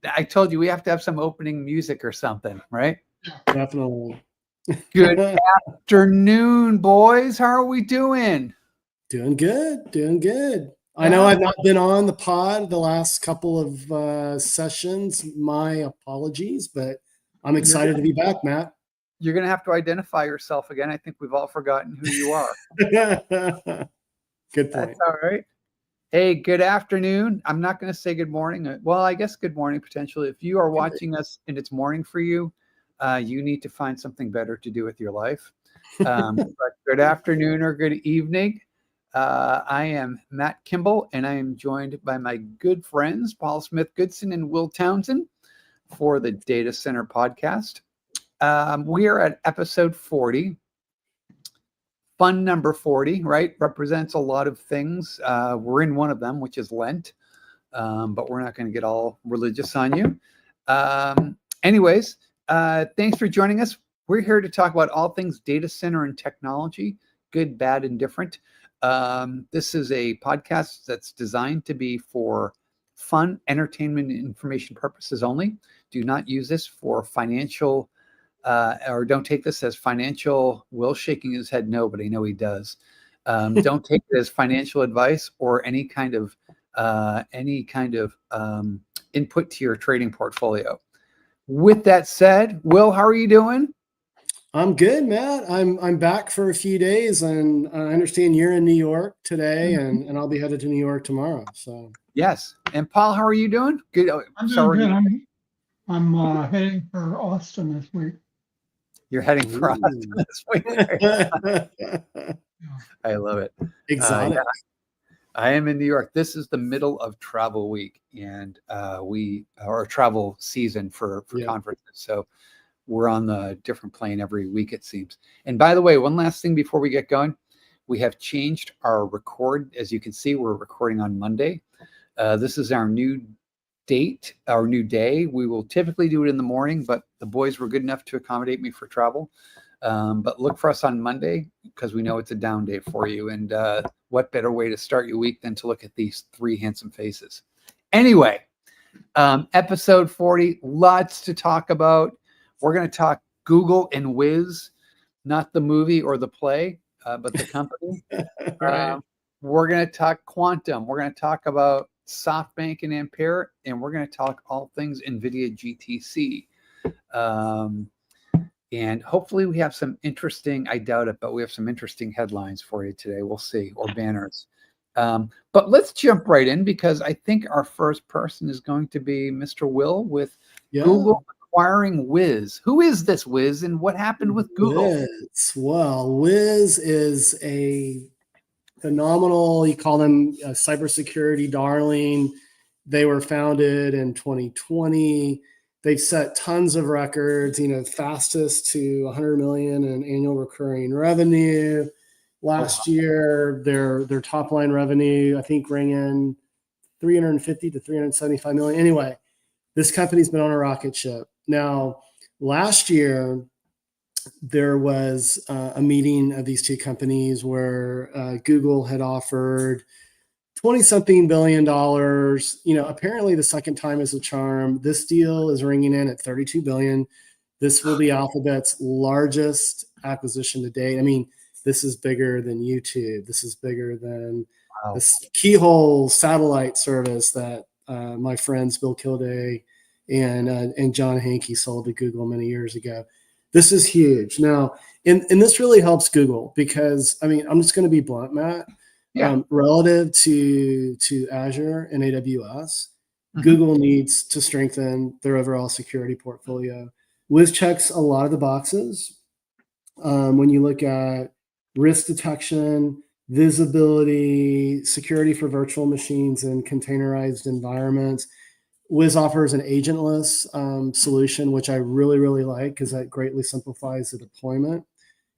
I told you we have to have some opening music or something, right? Definitely. Good afternoon, boys. How are we doing? Doing good. I know I've not been on the pod the last couple of sessions. My apologies, but I'm excited to be back, Matt. You're going to have to identify yourself again. I think we've all forgotten who you are. Good point. That's all right. Hey, good afternoon. I'm not going to say good morning. Well, I guess good morning, potentially. If you are watching us and it's morning for you, you need to find something better to do with your life. But good afternoon or good evening. I am Matt Kimball, and I am joined by my good friends, Paul Smith-Goodson and Will Townsend, for the Data Center Podcast. We are at episode 40. Fun number 40, right? Represents a lot of things. We're in one of them, which is Lent, but we're not going to get all religious on you. Anyways, thanks for joining us. We're here to talk about all things data center and technology, good, bad, and different. This is a podcast that's designed to be for fun, entertainment, and information purposes only. Do not use this for financial or don't take this as financial. Will shaking his head no, but I know he does. Don't take it as financial advice or any kind of input to your trading portfolio. With that said, Will, how are you doing? I'm good, Matt. I'm back for a few days, and I understand you're in New York today, and I'll be headed to New York tomorrow. So yes. And Paul, how are you doing? Good. I'm doing good. I'm heading for Austin this week. You're heading for Austin this week. I love it. Exotic. I am in New York. This is the middle of travel week, and our travel season for conferences. So we're on the different plane every week, it seems. And by the way, one last thing before we get going, we have changed our record. As you can see, we're recording on Monday. This is our new date, our new day. We will typically do it in the morning, but the boys were good enough to accommodate me for travel. But look for us on Monday because we know it's a down day for you. And what better way to start your week than to look at these three handsome faces? Anyway, episode 40, lots to talk about. We're going to talk Google and Wiz, not the movie or the play, but the company. Right. We're going to talk quantum. We're going to talk about Softbank and Ampere, and we're going to talk all things NVIDIA GTC. And hopefully we have some interesting, I doubt it, but we have some interesting headlines for you today. We'll see, or banners. But let's jump right in because I think our first person is going to be Mr. Will with Google acquiring Wiz. Who is this Wiz and what happened with Google? Wiz. Well, Wiz is a phenomenal, you call them a cybersecurity darling. They were founded in 2020. They've set tons of records, fastest to 100 million in annual recurring revenue. Last year, their top line revenue, I think, rang in 350 to 375 million. Anyway, this company's been on a rocket ship. Now, last year, there was a meeting of these two companies where Google had offered 20-something billion dollars. Apparently the second time is a charm. This deal is ringing in at 32 billion. This will be Alphabet's largest acquisition to date. I mean, this is bigger than YouTube. This is bigger than this Keyhole satellite service that my friends Bill Kilday and John Hankey sold to Google many years ago. This is huge. Now, and this really helps Google because, I'm just going to be blunt, Matt. Relative to Azure and AWS, Google needs to strengthen their overall security portfolio. Wiz checks a lot of the boxes. When you look at risk detection, visibility, security for virtual machines and containerized environments, Wiz offers an agentless solution, which I really, really like because that greatly simplifies the deployment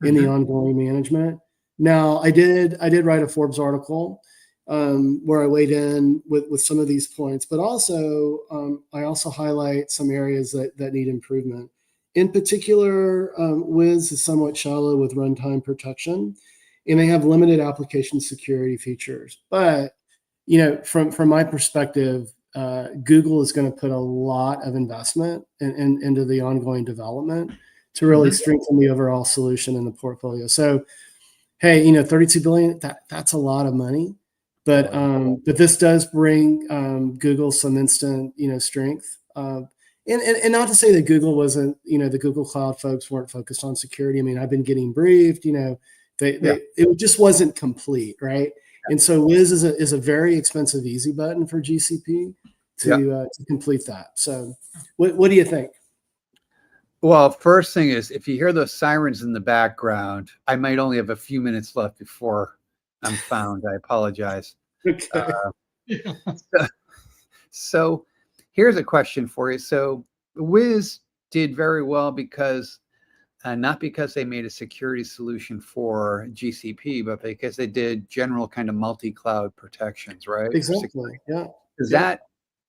and the ongoing management. Now, I did write a Forbes article where I weighed in with some of these points, but also I also highlight some areas that need improvement. In particular, Wiz is somewhat shallow with runtime protection, and they have limited application security features. But from my perspective, Google is going to put a lot of investment into the ongoing development to really strengthen the overall solution in the portfolio. So, hey, 32 billion, that's a lot of money, but this does bring Google some instant, strength. And not to say that Google wasn't, the Google Cloud folks weren't focused on security. I mean, I've been getting briefed, it just wasn't complete, right? And so Wiz is a very expensive easy button for GCP to complete that. So what do you think? Well, first thing is, if you hear those sirens in the background, I might only have a few minutes left before I'm found. I apologize. Okay. So here's a question for you. So Wiz did very well because not because they made a security solution for GCP, but because they did general kind of multi-cloud protections, right? Exactly. Yeah.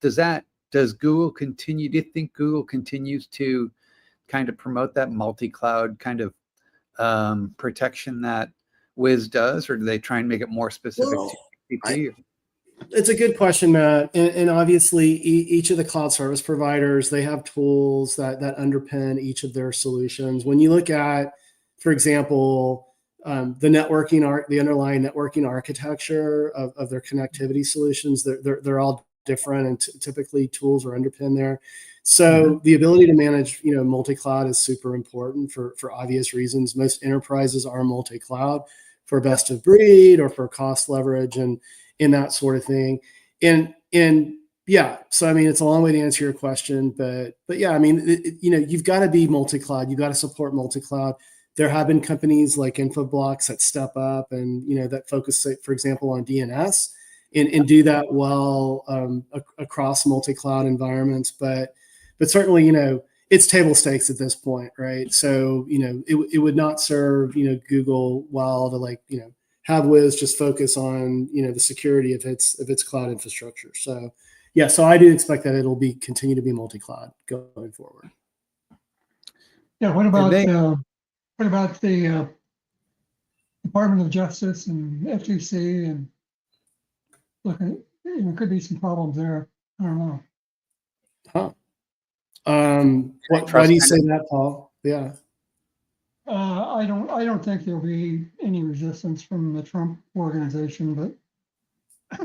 Does Google continue? Do you think Google continues to kind of promote that multi-cloud kind of protection that Wiz does, or do they try and make it more specific to GCP? It's a good question, Matt. And obviously, each of the cloud service providers, they have tools that underpin each of their solutions. When you look at, for example, the underlying networking architecture of their connectivity solutions, they're all different, and typically tools are underpinned there. So the ability to manage, multi-cloud is super important for obvious reasons. Most enterprises are multi-cloud for best of breed or for cost leverage and that sort of thing. And yeah, so I mean, it's a long way to answer your question, but yeah, I mean, you've got to be multi-cloud. You've got to support multi-cloud. There have been companies like Infoblox that step up and that focus, for example, on DNS and do that well across multi-cloud environments. But certainly, it's table stakes at this point, right? So it would not serve Google well to have Wiz just focus on the security of its cloud infrastructure. So yeah, so I do expect that it'll continue to be multi-cloud going forward. Yeah. What about the Department of Justice and FTC and there could be some problems there. I don't know. Huh. Why do you say that, Paul? Yeah. I don't think there'll be any resistance from the Trump organization, but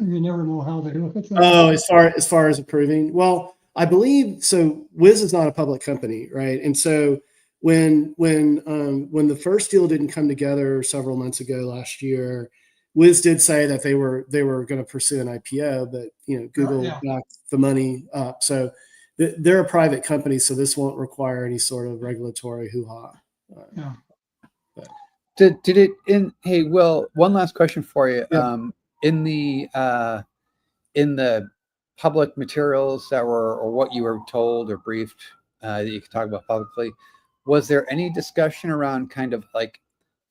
you never know how they look at things. Oh, as far as approving, well, I believe so. Wiz is not a public company, right? And so when the first deal didn't come together several months ago last year, Wiz did say that they were going to pursue an IPO, but Google backed the money up. So they're a private company, so this won't require any sort of regulatory hoo-ha. Yeah. Did it in? Hey, Will, one last question for you. Yeah. In the public materials that were, or what you were told or briefed that you could talk about publicly, was there any discussion around kind of like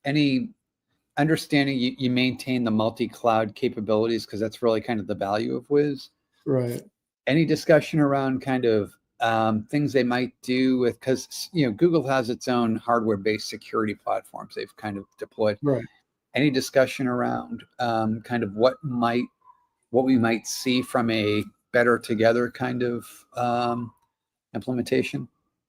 any understanding you maintain the multi-cloud capabilities, because that's really kind of the value of Wiz? Right. Any discussion around kind of things they might do with, because Google has its own hardware-based security platforms they've kind of deployed. Right. Any discussion around kind of what we might see from a better together kind of implementation?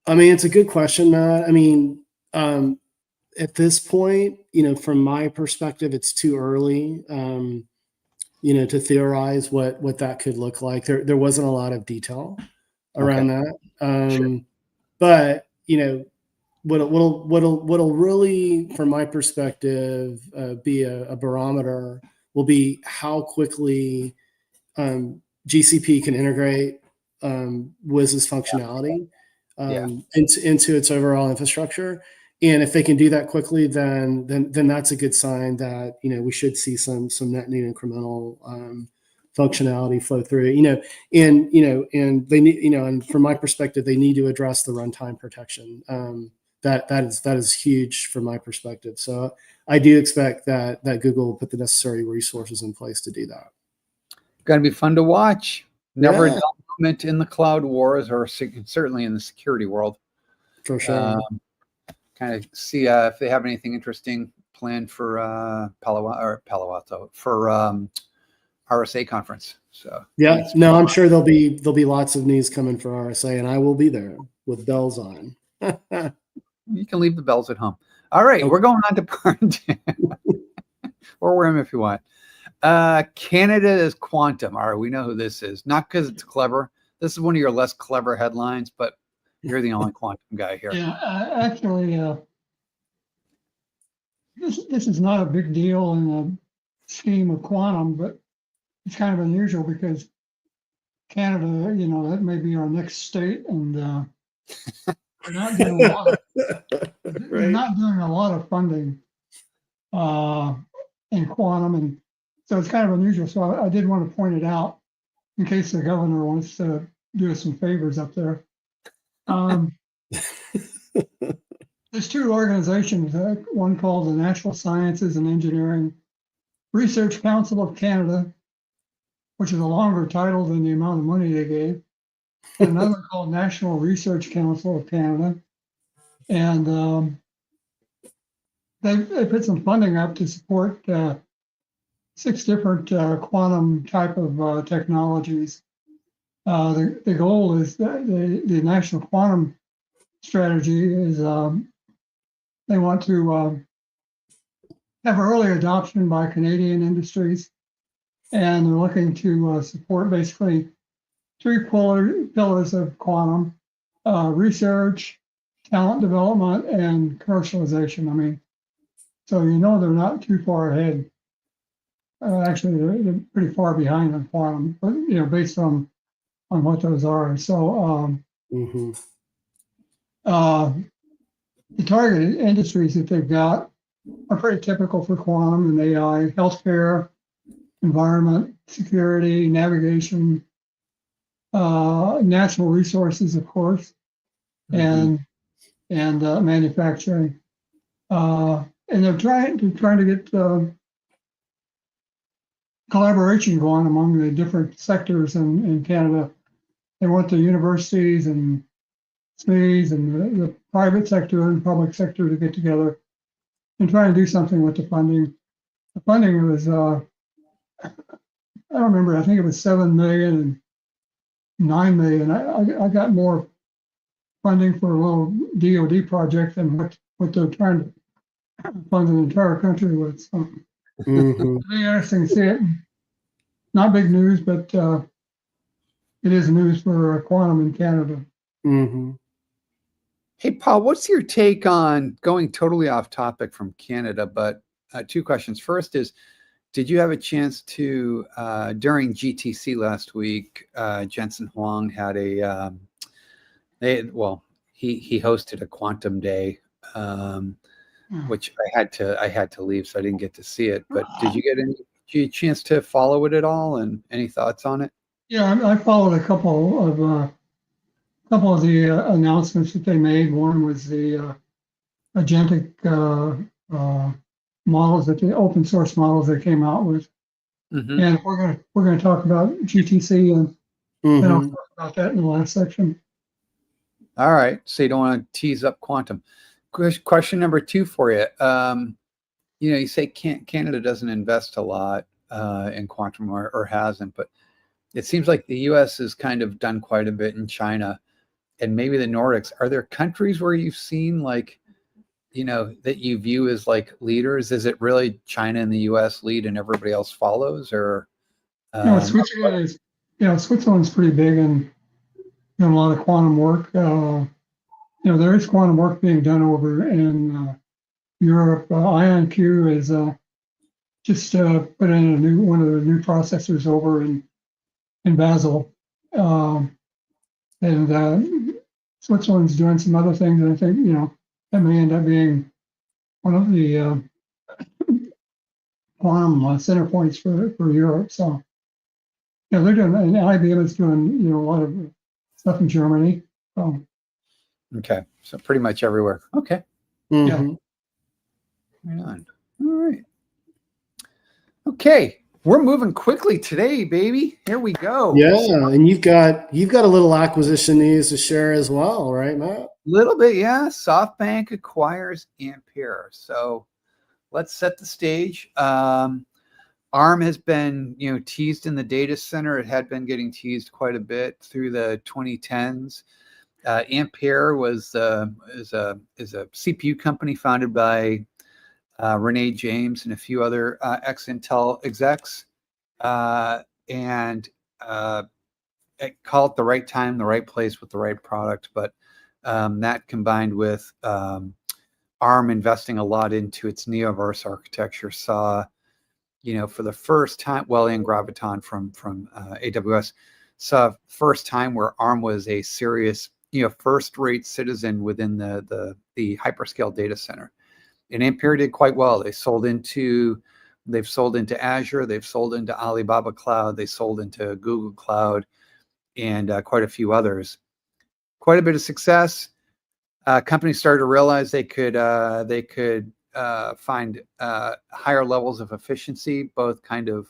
I mean, it's a good question, Matt. I mean, at this point, from my perspective, it's too early, to theorize what that could look like. There wasn't a lot of detail around that. Sure. But what'll really, from my perspective, be a barometer will be how quickly GCP can integrate Wiz's functionality into its overall infrastructure. And if they can do that quickly, then that's a good sign that we should see some net new incremental functionality flow through. And they need, and from my perspective, they need to address the runtime protection. That is huge from my perspective. So I do expect that Google will put the necessary resources in place to do that. Going to be fun to watch. Never a dull moment in the cloud wars, or certainly in the security world. For sure. Kind of see if they have anything interesting planned for Palo Alto for RSA conference. So Yeah, no, I'm sure there'll be lots of news coming for RSA, and I will be there with bells on. you can leave the bells at home. All right, Okay. we're going on to part 2. Or wear them if you want. Canada is quantum. All right, we know who this is. Not because it's clever. This is one of your less clever headlines, but you're the only quantum guy here. Yeah, actually, this is not a big deal in the scheme of quantum, but it's kind of unusual because Canada, that may be our next state, and they're not doing a lot of, they're not doing a lot of funding in quantum, and so it's kind of unusual. So I did want to point it out in case the governor wants to do us some favors up there. There's 2 organizations, one called the Natural Sciences and Engineering Research Council of Canada, which is a longer title than the amount of money they gave, and another called National Research Council of Canada. And they put some funding up to support 6 different quantum type of technologies. The goal is that the National Quantum Strategy is they want to have early adoption by Canadian industries, and they're looking to support basically 3 pillars of quantum: research, talent development, and commercialization. I mean, so they're not too far ahead. Actually, they're pretty far behind on quantum, but based on what those are. So the target industries that they've got are pretty typical for quantum and AI: healthcare, environment, security, navigation, natural resources, of course, and manufacturing. And they're trying to get collaboration going among the different sectors in Canada. They want the universities and SMEs and the private sector and public sector to get together and try and do something with the funding. The funding was, I don't remember, I think it was 7 million and 9 million. I got more funding for a little DoD project than what they're trying to fund an entire country with. So it'll be interesting to see it. Not big news, but it is news for quantum in Canada. Hey, Paul, what's your take on going totally off topic from Canada? But 2 questions. First is, did you have a chance to, during GTC last week, Jensen Huang had he hosted a quantum day, which I had to leave, so I didn't get to see it. But did you get a chance to follow it at all, and any thoughts on it? Yeah, I followed a couple of the announcements that they made. One was the agentic models, that the open source models they came out with. And we're gonna talk about GTC, and then I'll talk about that in the last section. All right, so you don't want to tease up quantum. Question number 2 for you. You say Canada doesn't invest a lot in quantum or hasn't, but it seems like the U.S. has kind of done quite a bit in China and maybe the Nordics. Are there countries where you've seen that you view as like leaders? Is it really China and the U.S. lead and everybody else follows, or? Switzerland's pretty big and doing a lot of quantum work. There is quantum work being done over in Europe. IonQ is just put in one of the new processors over in Basel, and Switzerland's doing some other things. And I think that may end up being one of the quantum center points for Europe. So they're doing, and IBM is doing a lot of stuff in Germany. So. Okay, so pretty much everywhere. Okay. Yeah. Right on. All right. Okay, we're moving quickly today, baby. Here we go. Yeah, and you've got a little acquisition news to share as well, right, Matt? A little bit, yeah. Softbank acquires Ampere. So let's set the stage. ARM has been, teased in the data center. It had been getting teased quite a bit through the 2010s. Ampere is a CPU company founded by Renee James and a few other ex-Intel execs, and call it the right time, the right place with the right product. But that combined with ARM investing a lot into its Neoverse architecture saw, for the first time, and Graviton from AWS, saw first time where ARM was a serious, first-rate citizen within the hyperscale data center. And Ampere did quite well. They've sold into Azure, they've sold into Alibaba Cloud, they sold into Google Cloud, and quite a few others. Quite a bit of success. Companies started to realize they could find higher levels of efficiency, both kind of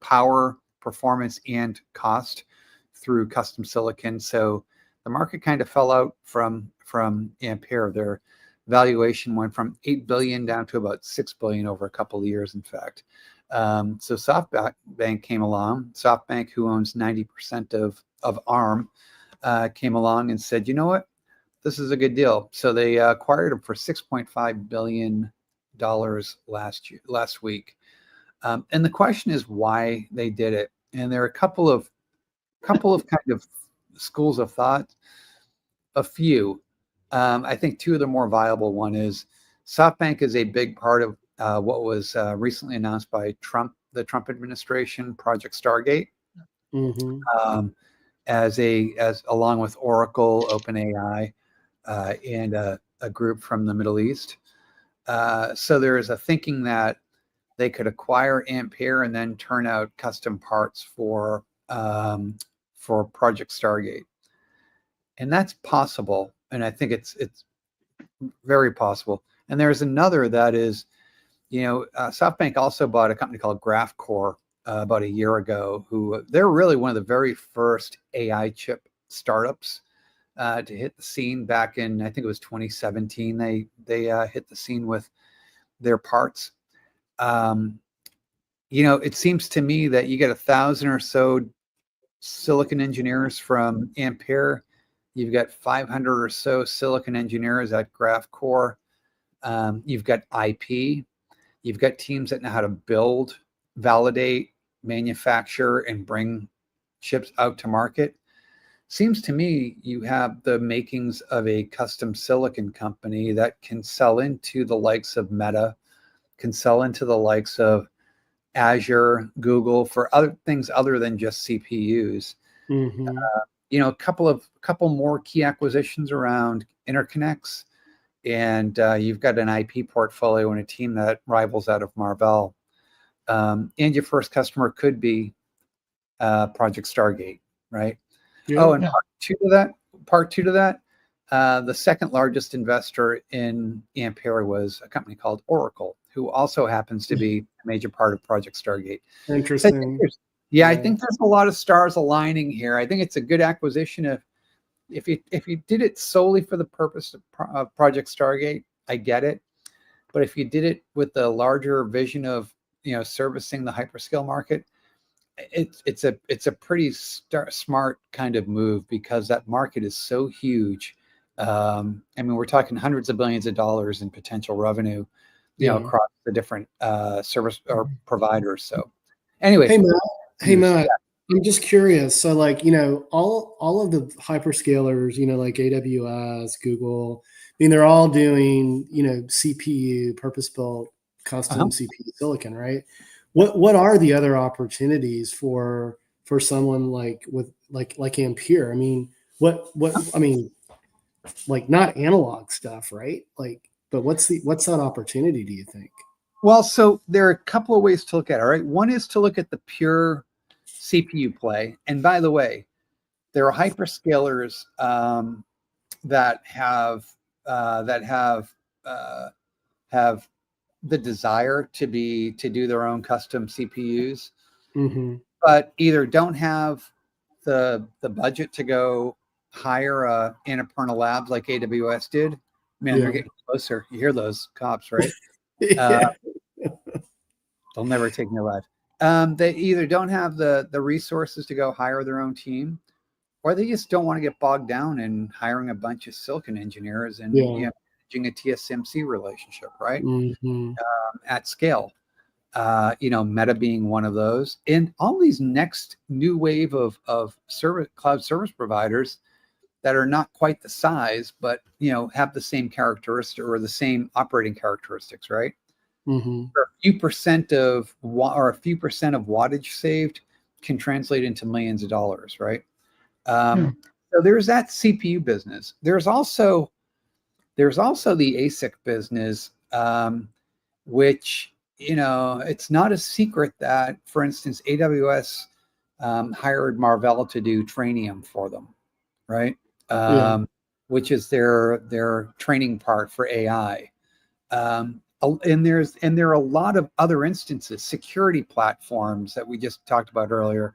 power, performance, and cost through custom silicon. So the market kind of fell out from Ampere. Their valuation went from $8 billion down to about $6 billion over a couple of years, in fact. So Softbank came along. Softbank, who owns 90% of ARM, came along and said, you know what? This is a good deal. So they acquired them for $6.5 billion last week. And the question is why they did it. And there are a couple of kind of schools of thought. A few. I think two of the more viable one is SoftBank is a big part of what was recently announced by the Trump administration, Project Stargate, as along with Oracle, OpenAI, and a group from the Middle East. So there is a thinking that they could acquire Ampere and then turn out custom parts for Project Stargate, and that's possible. And I think it's very possible. And there's another that is, SoftBank also bought a company called GraphCore about a year ago, who they're really one of the very first AI chip startups to hit the scene back in, I think it was 2017. They hit the scene with their parts. It seems to me that you get 1,000 or so silicon engineers from Ampere. You've got 500 or so silicon engineers at GraphCore. You've got IP. You've got teams that know how to build, validate, manufacture, and bring chips out to market. Seems to me you have the makings of a custom silicon company that can sell into the likes of Meta, can sell into the likes of Azure, Google, for other things other than just CPUs. A couple more key acquisitions around interconnects, and you've got an IP portfolio and a team that rivals that of Marvell. And your first customer could be Project Stargate, right? Yeah. Oh, and part two to that, the second largest investor in Ampere was a company called Oracle, who also happens to be a major part of Project Stargate. Interesting. I think there's a lot of stars aligning here. I think it's a good acquisition. If you did it solely for the purpose of Project Stargate, I get it. But if you did it with the larger vision of servicing the hyperscale market, it's a pretty smart kind of move, because that market is so huge. We're talking hundreds of billions of dollars in potential revenue, across the different service or providers. So, anyway, hey Matt, I'm just curious. So, all of the hyperscalers, like AWS, Google, they're all doing, CPU, purpose-built, custom CPU silicon, right? What are the other opportunities for someone like Ampere? Not analog stuff, right? But what's that opportunity, do you think? Well, so there are a couple of ways to look at it, right? One is to look at the pure CPU play. And by the way, there are hyperscalers that have the desire to do their own custom CPUs, but either don't have the budget to go hire Annapurna Labs like AWS did. Man, they're getting closer. You hear those cops, right? They'll never take me alive. They either don't have the resources to go hire their own team, or they just don't want to get bogged down in hiring a bunch of silicon engineers and managing a TSMC relationship, right? At scale. Meta being one of those, and all these next new wave of cloud service providers that are not quite the size, but have the same characteristic or the same operating characteristics, right? A few percent of wattage saved can translate into millions of dollars, right? So there's that CPU business. There's also the ASIC business, which it's not a secret that, for instance, AWS hired Marvell to do Trainium for them, right? Which is their training part for AI. And there are a lot of other instances, security platforms that we just talked about earlier.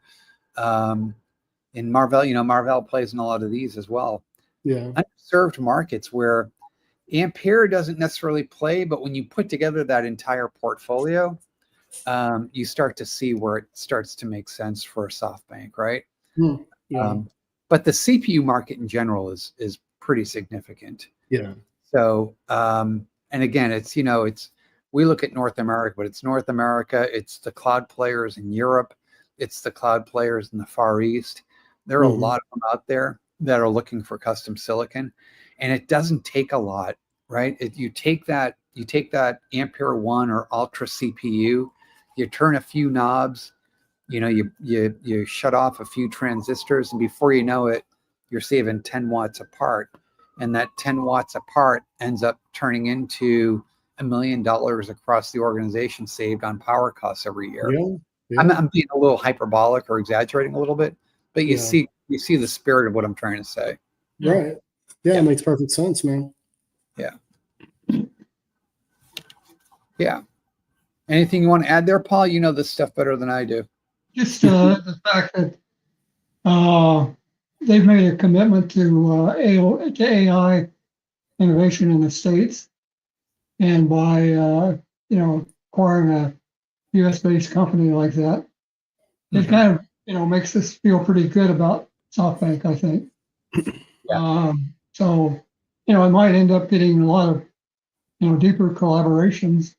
In Marvell, Marvell plays in a lot of these as well. Underserved markets where Ampere doesn't necessarily play, but when you put together that entire portfolio, you start to see where it starts to make sense for a Softbank, right? But the CPU market in general is pretty significant. So, and again, it's we look at North America, but it's North America. It's the cloud players in Europe. It's the cloud players in the Far East. There are a lot of them out there that are looking for custom silicon, and it doesn't take a lot, right? You take that Ampere 1 or Ultra CPU, you turn a few knobs, you shut off a few transistors, and before you know it, you're saving 10 watts apart. And that 10 watts apart ends up turning into $1 million across the organization saved on power costs every year. I'm being a little hyperbolic or exaggerating a little bit, but you see the spirit of what I'm trying to say. Right. It makes perfect sense, man. Yeah. Anything you want to add there, Paul? You know this stuff better than I do. Just the fact that they've made a commitment to AI innovation in the States, and by acquiring a U.S.-based company like that, it kind of makes us feel pretty good about SoftBank, I think. So it might end up getting a lot of deeper collaborations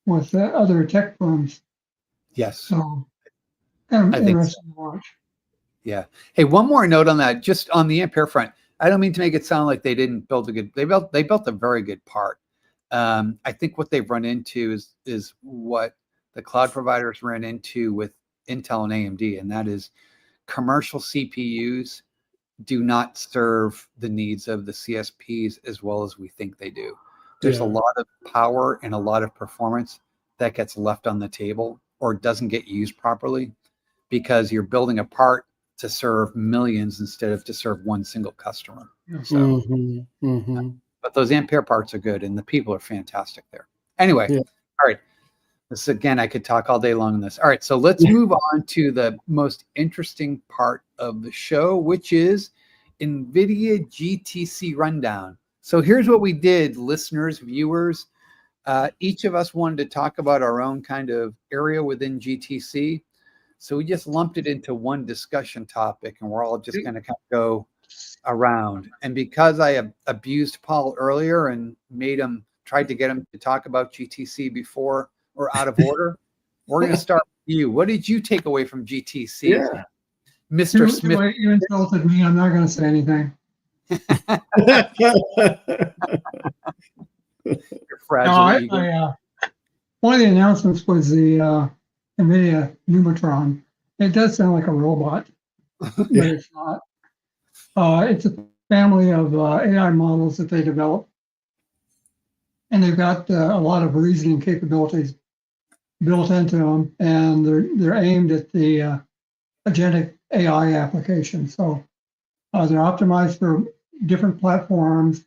with other tech firms. Yes. So kind of interesting to watch. Yeah. Hey, one more note on that, just on the Ampere front. I don't mean to make it sound like they didn't build they built a very good part. I think what they've run into is what the cloud providers ran into with Intel and AMD, and that is commercial CPUs do not serve the needs of the CSPs as well as we think they do. There's a lot of power and a lot of performance that gets left on the table or doesn't get used properly because you're building a part to serve millions instead of to serve one single customer. So, but those Ampere parts are good and the people are fantastic there. Anyway, all right. This again, I could talk all day long on this. All right, so let's move on to the most interesting part of the show, which is NVIDIA GTC Rundown. So here's what we did, listeners, viewers. Each of us wanted to talk about our own kind of area within GTC. So we just lumped it into one discussion topic, and we're all just going to kind of go around. And because I abused Paul earlier and tried to get him to talk about GTC before or out of order, we're going to start with you. What did you take away from GTC? Mr. Smith. You insulted me. I'm not going to say anything. You're fragile. One of the announcements was the NVIDIA Numatron. It does sound like a robot, but it's not. It's a family of AI models that they develop, and they've got a lot of reasoning capabilities built into them, and they're aimed at the agentic AI application. So they're optimized for different platforms,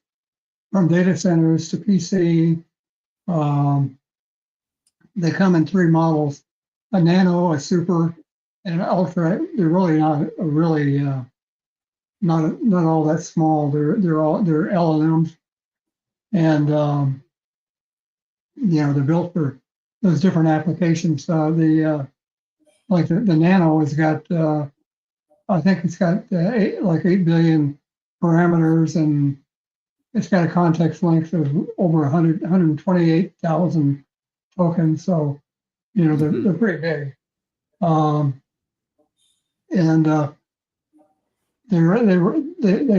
from data centers to PC. They come in 3 models: a nano, a super, and an ultra. They're really not all that small. They're LLMs, and they're built for those different applications. Like the Nano has got, I think it's got 8 billion parameters, and it's got a context length of over 128,000 tokens. So, they're pretty big. And they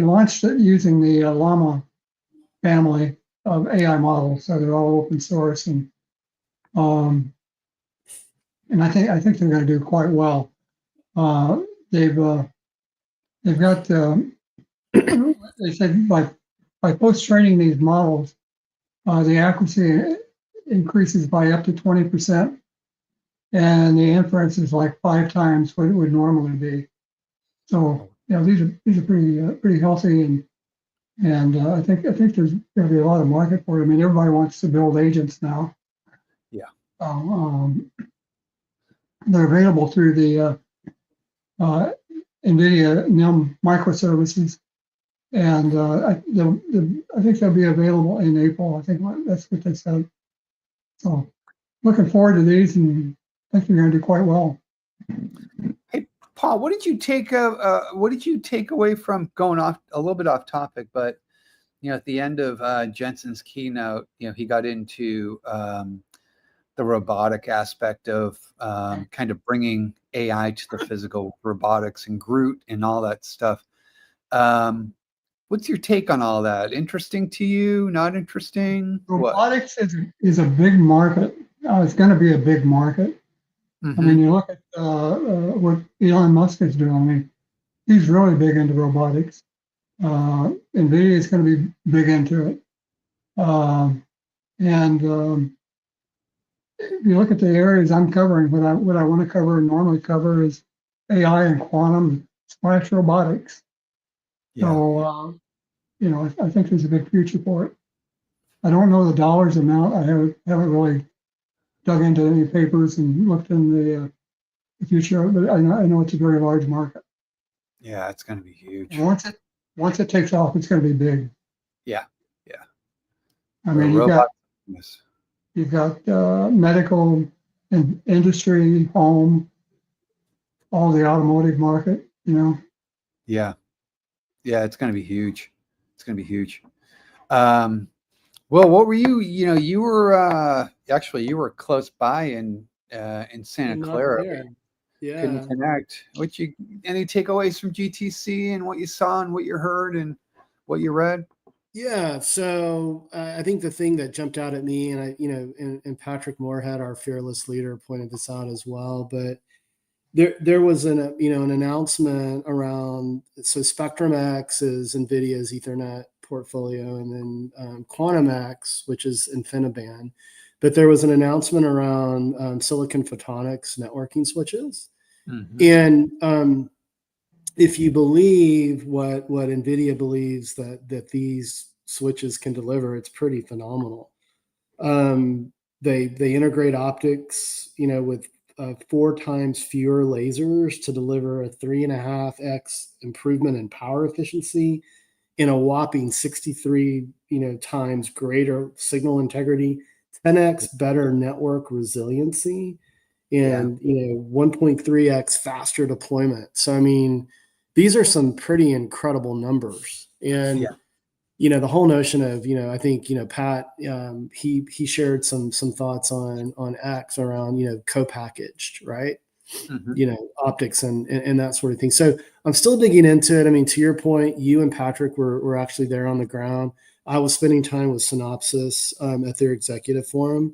launched it using the Llama family of AI models. So they're all open source, and I think they're going to do quite well. They've got they said by post training these models, the accuracy increases by up to 20%, and the inference is like 5 times what it would normally be. So these are pretty healthy, and I think there's going to be a lot of market for it. I mean, everybody wants to build agents now. Yeah. They're available through the NVIDIA NIM microservices, and I think they'll be available in April. I think that's what they said. So, looking forward to these, and I think they're going to do quite well. Hey, Paul, what did you take away from going off a little bit off topic? But at the end of Jensen's keynote, he got into the robotic aspect of kind of bringing AI to the physical robotics and Groot and all that stuff. What's your take on all that? Interesting to you? Not interesting? Robotics is a big market. It's going to be a big market. Mm-hmm. I mean, you look at what Elon Musk is doing. I mean, he's really big into robotics. NVIDIA is going to be big into it. And if you look at the areas I'm covering, what I want to cover and normally cover is AI and quantum / robotics. Yeah. So, I think there's a big future for it. I don't know the dollars amount. I haven't really dug into any papers and looked in the future, but I know it's a very large market. Yeah, it's going to be huge. And once it takes off, it's going to be big. Yeah. I mean, you've got medical and industry, home, all the automotive market. Yeah, it's going to be huge. It's going to be huge. Well, what were you? You were you were close by in Santa Clara. Yeah. Couldn't connect. Any takeaways from GTC and what you saw and what you heard and what you read? Yeah. So I think the thing that jumped out at me, and and Patrick Moorhead, our fearless leader, pointed this out as well, but there was an announcement around, so Spectrum X is NVIDIA's Ethernet portfolio, and then Quantum X, which is InfiniBand. But there was an announcement around silicon photonics networking switches. Mm-hmm. And if you believe what NVIDIA believes that these switches can deliver, it's pretty phenomenal. They integrate optics, with 4 times fewer lasers to deliver a 3.5x improvement in power efficiency, in a whopping 63 times greater signal integrity, 10x better network resiliency, and 1.3x faster deployment. So I mean, these are some pretty incredible numbers. And the whole notion of I think Pat he shared some thoughts on X around co-packaged, right? Mm-hmm. Optics and that sort of thing. So I'm still digging into it. I mean, to your point, you and Patrick were actually there on the ground. I was spending time with Synopsys at their executive forum.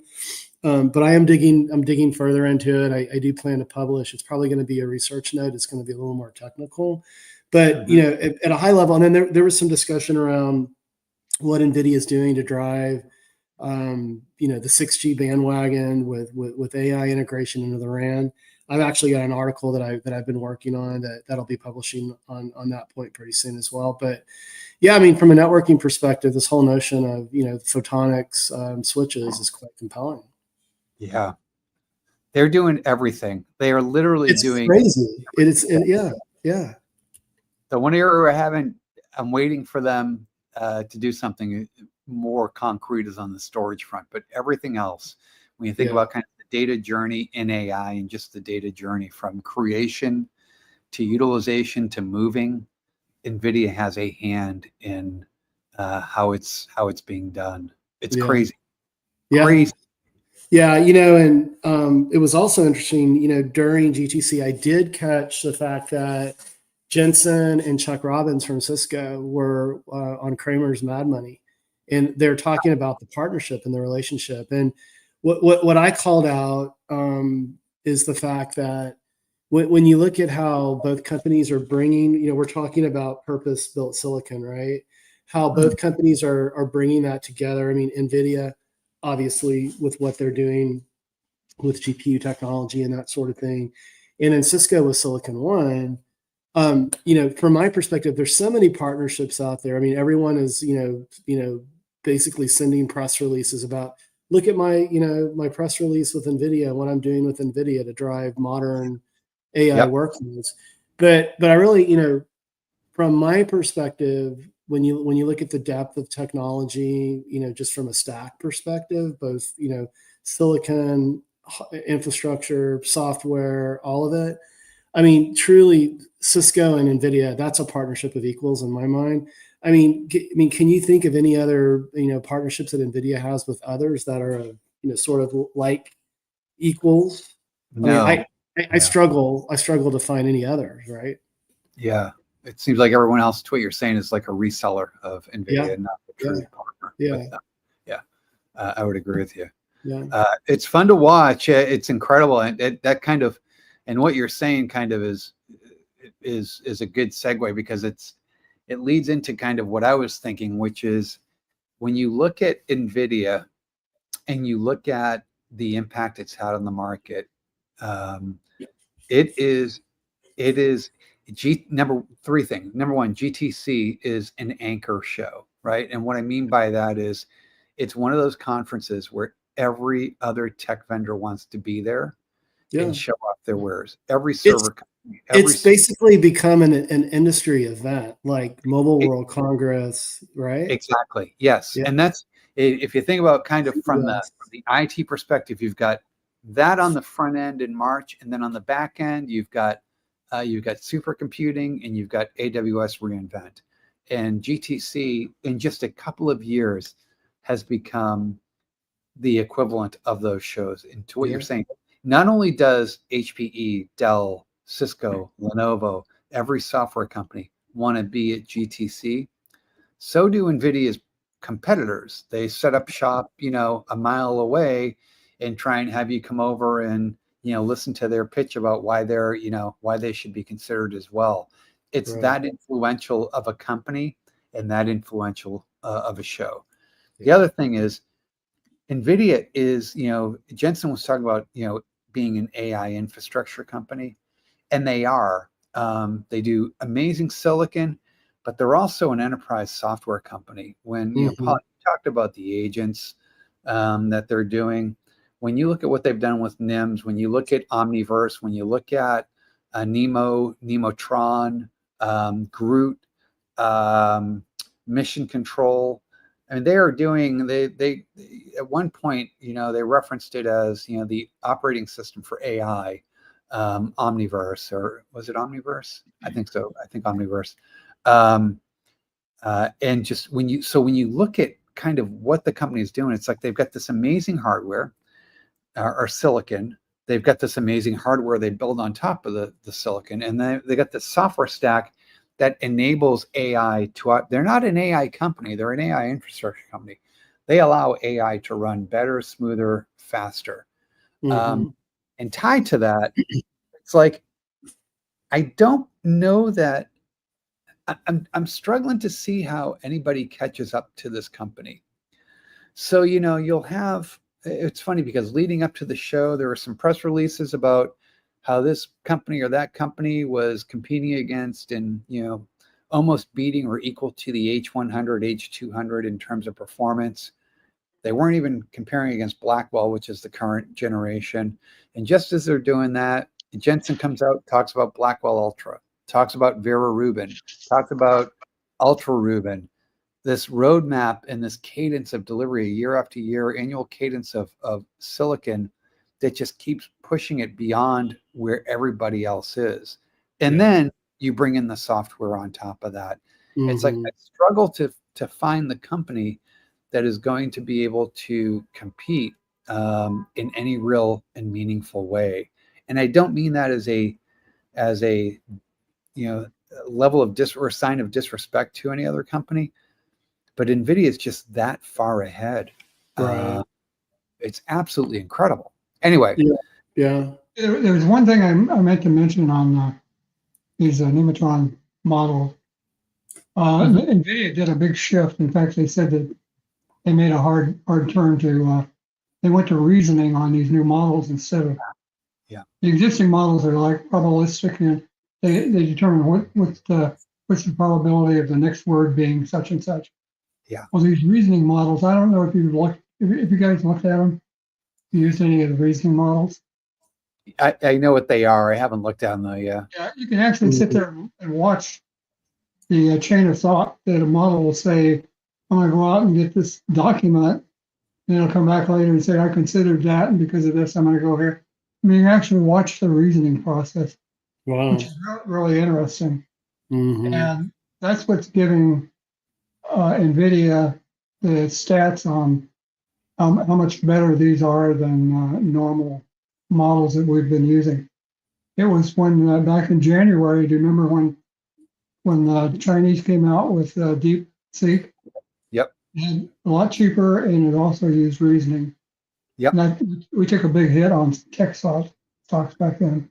But I'm digging further into it. I do plan to publish. It's probably going to be a research note. It's going to be a little more technical, but mm-hmm. At a high level. And then there was some discussion around what NVIDIA is doing to drive, the 6G bandwagon with AI integration into the RAN. I've actually got an article that I've been working on that'll be publishing on that point pretty soon as well. But yeah, I mean, from a networking perspective, this whole notion of photonics switches is quite compelling. Yeah, they're doing everything. They are literally doing crazy. Yeah. The one area I'm waiting for them to do something more concrete is on the storage front, but everything else, when you think about kind of data journey in AI and just the data journey from creation to utilization to moving, NVIDIA has a hand in how it's being done. It's crazy. Yeah. Crazy. Yeah, and it was also interesting, during GTC, I did catch the fact that Jensen and Chuck Robbins from Cisco were on Kramer's Mad Money, and they're talking about the partnership and the relationship. And what I called out is the fact that when you look at how both companies are bringing, we're talking about purpose-built silicon, right? How both companies are bringing that together. I mean, NVIDIA, obviously, with what they're doing with GPU technology and that sort of thing, and then Cisco with Silicon One. From my perspective, there's so many partnerships out there. I mean, everyone is, basically sending press releases about, look at my, my press release with NVIDIA, what I'm doing with NVIDIA to drive modern AI workloads. But I really, from my perspective, when you look at the depth of technology, just from a stack perspective, both, silicon, infrastructure, software, all of it. I mean, truly, Cisco and NVIDIA, that's a partnership of equals in my mind. I mean, can you think of any other, partnerships that NVIDIA has with others that are, sort of like equals? No. I mean, I struggle to find any others, right? Yeah. It seems like everyone else, to what you're saying, is like a reseller of NVIDIA, not a true partner with them. Yeah. I would agree with you. Yeah. It's fun to watch. It's incredible. And that kind of, and what you're saying kind of is a good segue, because it leads into kind of what I was thinking, which is when you look at NVIDIA and you look at the impact it's had on the market, it is three things. Number one, GTC is an anchor show, right? And what I mean by that is it's one of those conferences where every other tech vendor wants to be there and show off their wares. Every server company. It's basically become an industry event, like Mobile World Congress, right? Exactly. Yes. Yeah. And that's, if you think about kind of from the IT perspective, you've got that on the front end in March, and then on the back end, you've got supercomputing and you've got AWS reInvent. And GTC in just a couple of years has become the equivalent of those shows. And to what you're saying, not only does HPE, Dell, Cisco, Lenovo, every software company want to be at GTC, so do NVIDIA's competitors. They set up shop, a mile away and try and have you come over and, listen to their pitch about why they're, why they should be considered as well. It's that influential of a company and that influential of a show. The other thing is NVIDIA is, Jensen was talking about, being an AI infrastructure company, and they are. They do amazing silicon, but they're also an enterprise software company. When, Paul, you talked about the agents that they're doing, when you look at what they've done with NIMS, when you look at Omniverse, when you look at Nemotron, Groot, Mission Control, I mean, they are doing, they at one point, they referenced it as, the operating system for AI, Omniverse, or was it Omniverse? I think so. I think Omniverse. And just when you look at kind of what the company is doing, it's like they've got this amazing hardware or silicon. They've got this amazing hardware they build on top of the silicon, and they got this software stack that enables AI to, they're not an AI company, they're an AI infrastructure company. They allow AI to run better, smoother, faster. And tied to that, it's like, I don't know that, I'm struggling to see how anybody catches up to this company. So, you'll have, it's funny because leading up to the show, there were some press releases about how this company or that company was competing against and, almost beating or equal to the H100, H200 in terms of performance. They weren't even comparing against Blackwell, which is the current generation. And just as they're doing that, Jensen comes out, talks about Blackwell Ultra, talks about Vera Rubin, talks about Ultra Rubin, this roadmap and this cadence of delivery year after year, annual cadence of silicon that just keeps pushing it beyond where everybody else is. And Yeah. then you bring in the software on top of that. It's like Mhm. I struggle to find the company that is going to be able to compete in any real and meaningful way. And I don't mean that as a level of or sign of disrespect to any other company, but NVIDIA is just that far ahead. Right. It's absolutely incredible. Anyway, Yeah. Yeah. There was one thing I meant to mention on these Nematron models. NVIDIA did a big shift. In fact, they said that they made a hard turn to, they went to reasoning on these new models instead of Yeah. the existing models are like probabilistic, and they determine what's the probability of the next word being such and such. Yeah. Well, these reasoning models, I don't know if if you guys looked at them, used any of the reasoning models. I know what they are. I haven't looked at them though. Yeah. Yeah, you can actually sit there and watch the chain of thought that a model will say, I'm going to go out and get this document, and it'll come back later and say, I considered that, and because of this, I'm going to go here. I mean, you actually watch the reasoning process, Wow. which is really interesting. Mhm. And that's what's giving NVIDIA the stats on how much better these are than normal models that we've been using. It was when back in January, do you remember when the Chinese came out with DeepSeek? Yep. And a lot cheaper, and it also used reasoning. Yep. And we took a big hit on tech stocks back then.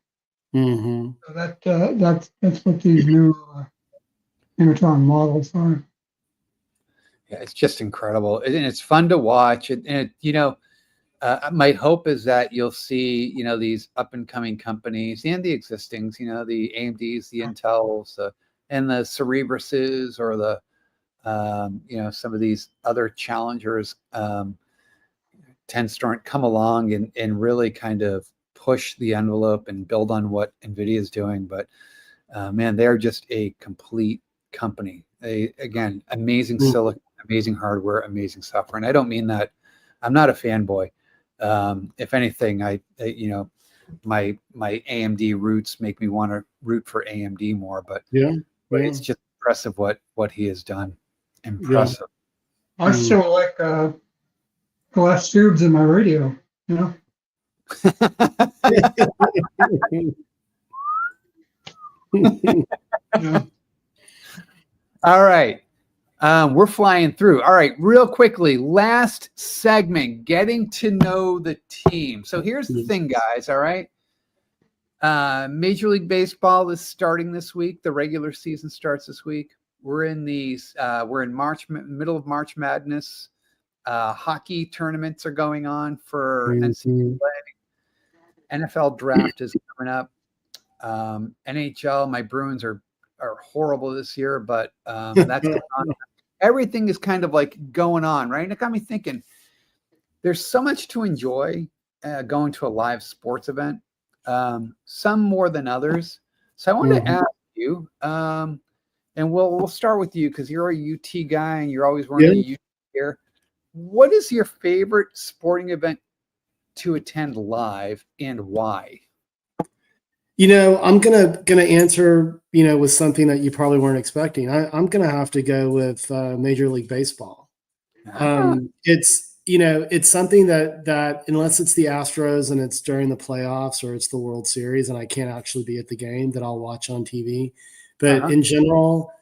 Mhm. So that's what these new Nematron models are. Yeah, it's just incredible, and it's fun to watch. My hope is that you'll see, these up and coming companies and the existings, the AMDs, the Intels, and the Cerebruses, or the, some of these other challengers, come along and really kind of push the envelope and build on what NVIDIA is doing. But man, they're just a complete company. Again, amazing Mhm. silicon, amazing hardware, amazing software. And I don't mean that. I'm not a fanboy. If anything, my AMD roots make me want to root for AMD more. But Yeah. it's just impressive what he has done. Yeah. Impressive. I still like glass tubes in my radio, you know? Yeah. All right. We're flying through. All right, real quickly, last segment, getting to know the team. So here's the thing, guys. All right. Major League Baseball is starting this week. The regular season starts this week. We're in March, middle of March Madness. Hockey tournaments are going on for NCAA. NFL draft is coming up. NHL, my Bruins are horrible this year, but that's going on. Everything is kind of like going on, right? And it got me thinking, there's so much to enjoy going to a live sports event, some more than others. So I wanted to ask you, and we'll start with you because you're a UT guy and you're always wearing the UT gear. What is your favorite sporting event to attend live, and why? I'm gonna answer, with something that you probably weren't expecting. I'm gonna have to go with Major League Baseball. It's something that unless it's the Astros and it's during the playoffs or it's the World Series and I can't actually be at the game, that I'll watch on TV. But in general,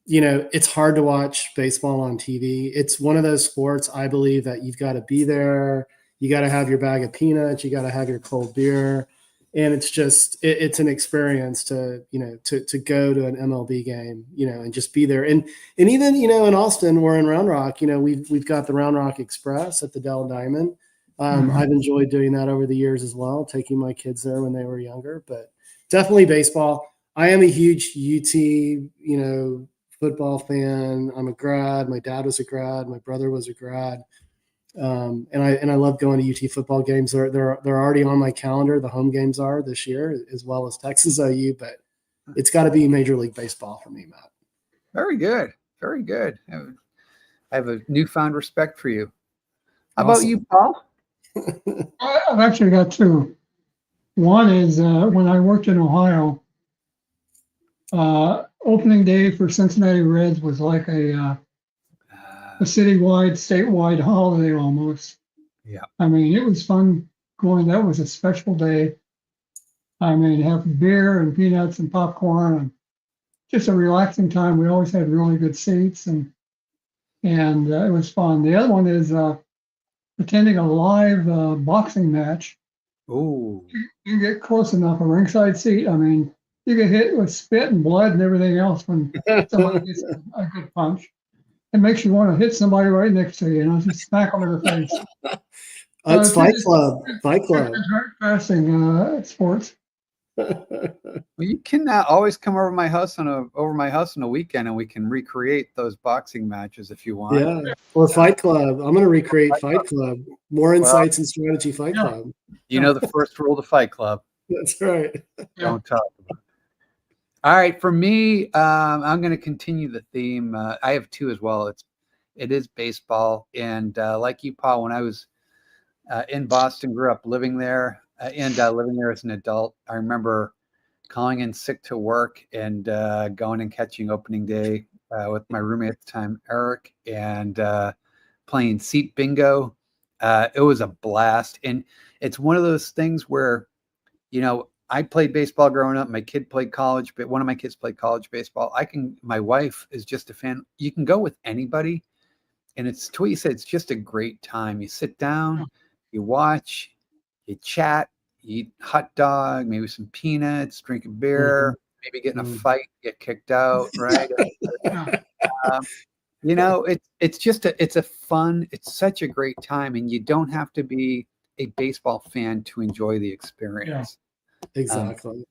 it's hard to watch baseball on TV. It's one of those sports, I believe, that you've got to be there. You got to have your bag of peanuts. You got to have your cold beer. And it's just, it's an experience to go to an MLB game, and just be there. And even, in Austin, we're in Round Rock, we've got the Round Rock Express at the Dell Diamond. I've enjoyed doing that over the years as well, taking my kids there when they were younger, but definitely baseball. I am a huge UT, football fan. I'm a grad. My dad was a grad. My brother was a grad. And I love going to UT football games. They're already on my calendar. The home games are this year, as well as Texas OU. But it's got to be Major League Baseball for me, Matt. Very good, very good. I have a newfound respect for you. How Awesome. about you, Paul? I've actually got two. One is when I worked in Ohio, opening day for Cincinnati Reds was like a citywide, statewide holiday almost. Yeah. I mean, it was fun going. That was a special day. I mean, have beer and peanuts and popcorn and just a relaxing time. We always had really good seats and it was fun. The other one is attending a live boxing match. Ooh. You get close enough, a ringside seat. I mean, you get hit with spit and blood and everything else when somebody gets a good punch. It makes you want to hit somebody right next to you, just smack them in the face. That's Fight Club. Fight Club. Fasting sports. Well, you can always come over my house on a weekend, and we can recreate those boxing matches if you want. Yeah, or Fight Club. I'm going to recreate Fight Club. Moor Insights and Strategy Fight Club. You know the first rule of Fight Club. That's right. Don't talk about it. All right, for me, I'm going to continue the theme. I have two as well. It is baseball, and like you, Paul, when I was in Boston, grew up living there, and living there as an adult, I remember calling in sick to work and going and catching opening day with my roommate at the time, Eric, and playing seat bingo. It was a blast, and it's one of those things where, I played baseball growing up. My kid played college, but one of my kids played college baseball. My wife is just a fan. You can go with anybody. And it's to what you said, it's just a great time. You sit down, you watch, you chat, you eat hot dog, maybe some peanuts, drink a beer, maybe get in a fight, get kicked out, right? It's such a great time, and you don't have to be a baseball fan to enjoy the experience. Exactly.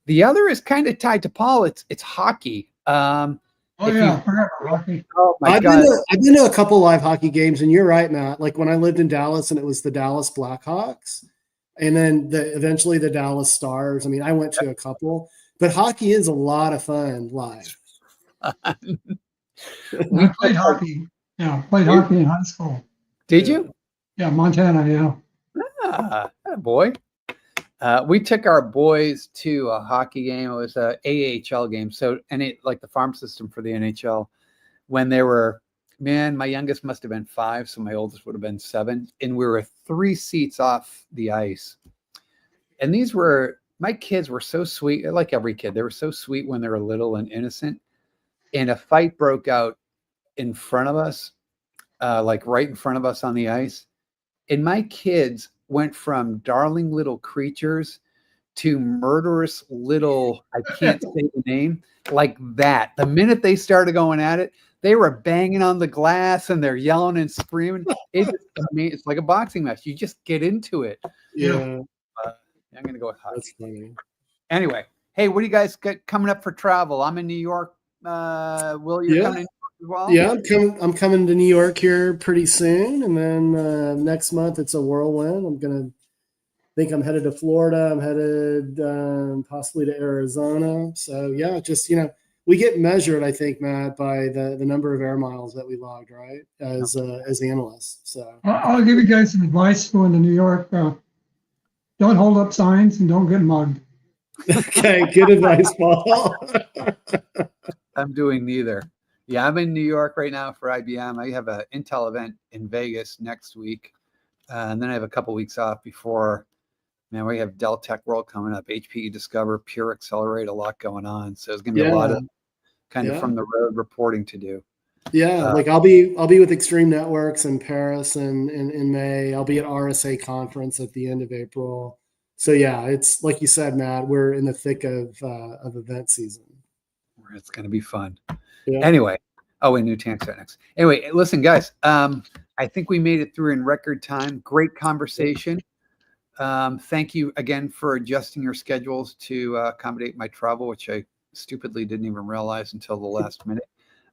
The other is kind of tied to Paul. It's hockey. I forgot about hockey. Oh my I've God. been to a couple live hockey games, and you're right, Matt. Like when I lived in Dallas, and it was the Dallas Blackhawks, and then eventually the Dallas Stars. I mean, I went to a couple, but hockey is a lot of fun live. We played hockey. Yeah, played hockey in high school. Did you? Yeah, Montana. Yeah. Boy. We took our boys to a hockey game. It was a AHL game. So, like the farm system for the NHL, when they were, my youngest must have been 5. So my oldest would have been 7. And we were 3 seats off the ice. And my kids were so sweet. Like every kid, they were so sweet when they were little and innocent. And a fight broke out in front of us, like right in front of us on the ice. And my kids went from darling little creatures to murderous little, I can't say the name, like that. The minute they started going at it, they were banging on the glass and they're yelling and screaming. It's like a boxing match. You just get into it. Yeah. I'm going to go with hockey. That's funny. Anyway, hey, what do you guys got coming up for travel? I'm in New York. Will, you're coming in as well? Yeah, I'm coming to New York here pretty soon, and then next month it's a whirlwind. I'm headed to Florida. I'm headed possibly to Arizona. So yeah, just we get measured, I think, Matt, by the number of air miles that we logged, right? As analysts. So I'll give you guys some advice going to New York. Don't hold up signs and don't get mugged. Okay, good advice, Paul. I'm doing neither. Yeah, I'm in New York right now for IBM. I have an Intel event in Vegas next week. And then I have a couple weeks off before, we have Dell Tech World coming up, HPE Discover, Pure Accelerate, a lot going on. So it's going to be a lot of kind of from the road reporting to do. Yeah, like I'll be with Extreme Networks in Paris in May. I'll be at RSA conference at the end of April. So yeah, it's like you said, Matt, we're in the thick of event season. It's going to be fun. Yeah. Anyway, Nutanix next. Anyway, listen, guys, I think we made it through in record time. Great conversation. Thank you again for adjusting your schedules to accommodate my travel, which I stupidly didn't even realize until the last minute.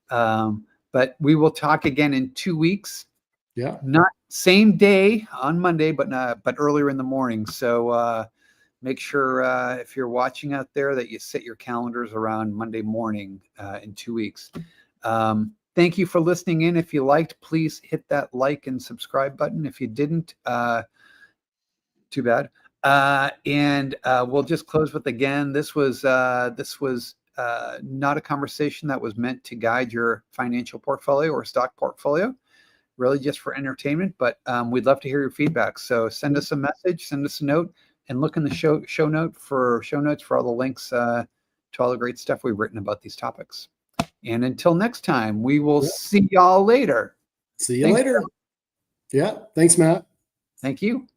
But we will talk again in 2 weeks. Yeah. Not same day on Monday, but earlier in the morning. So make sure if you're watching out there that you set your calendars around Monday morning in 2 weeks. Thank you for listening in. If you liked, please hit that like and subscribe button. If you didn't, Too bad. And we'll just close with, again, this was not a conversation that was meant to guide your financial portfolio or stock portfolio, really just for entertainment, but we'd love to hear your feedback. So send us a message, send us a note, and look in the show notes for all the links to all the great stuff we've written about these topics. And until next time, we will see y'all later. See you later. Yeah. Thanks, Matt. Thank you.